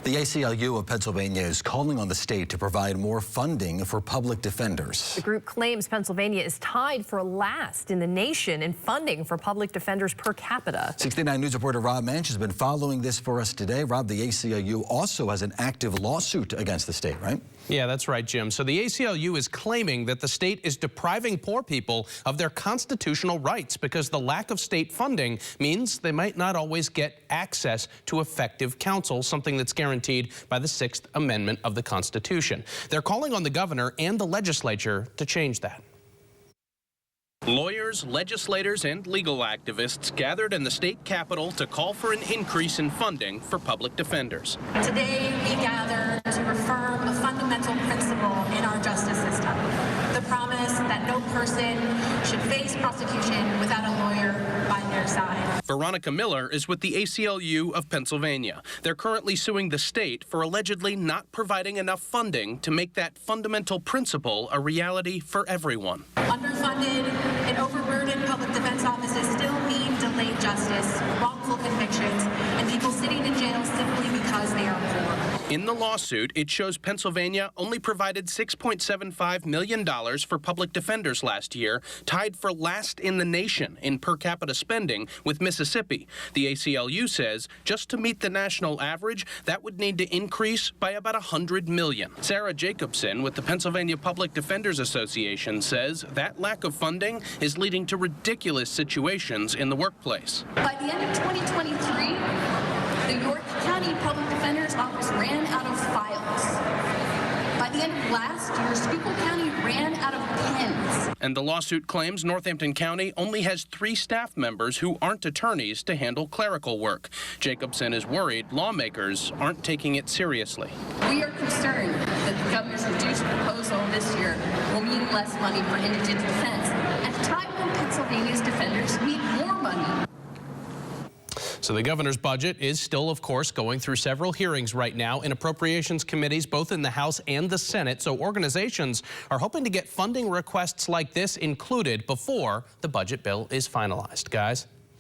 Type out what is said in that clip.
The ACLU of Pennsylvania is calling on the state to provide more funding for public defenders. The group claims Pennsylvania is tied for last in the nation in funding for public defenders per capita. 69 News reporter Rob Manch has been following this for us today. Rob, the ACLU also has an active lawsuit against the state, right? Yeah, that's right, Jim. So the ACLU is claiming that the state is depriving poor people of their constitutional rights because the lack of state funding means they might not always get access to effective counsel, something that's guaranteed by the 6th Amendment of the Constitution. They're calling on the governor and the legislature to change that. Lawyers, legislators, and legal activists gathered in the state capitol to call for an increase in funding for public defenders. Today, we gather to affirm a fundamental principle in our justice system, the promise that no person should face prosecution without a lawyer by their side. Veronica is with the ACLU of Pennsylvania. They're currently suing the state for allegedly not providing enough funding to make that fundamental principle a reality for everyone. Underfunded and overburdened public defense offices still mean delayed justice, wrongful convictions, and people sitting in jail simply because they are poor. In the lawsuit, it shows Pennsylvania only provided $6.75 million for public defenders last year, tied for last in the nation in per capita spending with Mississippi. The ACLU says just to meet the national average, that would need to increase by about $100 million. Sarah Jacobson with the Pennsylvania Public Defenders Association says that lack of funding is leading to ridiculous situations in the workplace. By the end of 2023, the York County Public Defender's Office ran out of files. By the end of last year, Schuylkill County ran out of pens. And the lawsuit claims Northampton County only has 3 staff members who aren't attorneys to handle clerical work. Jacobson is worried lawmakers aren't taking it seriously. We are concerned that the governor's reduced proposal this year will mean less money for indigent defense at a time when Pennsylvania's defenders need more money. So the governor's budget is still, of course, going through several hearings right now in appropriations committees, both in the House and the Senate. So organizations are hoping to get funding requests like this included before the budget bill is finalized. Guys?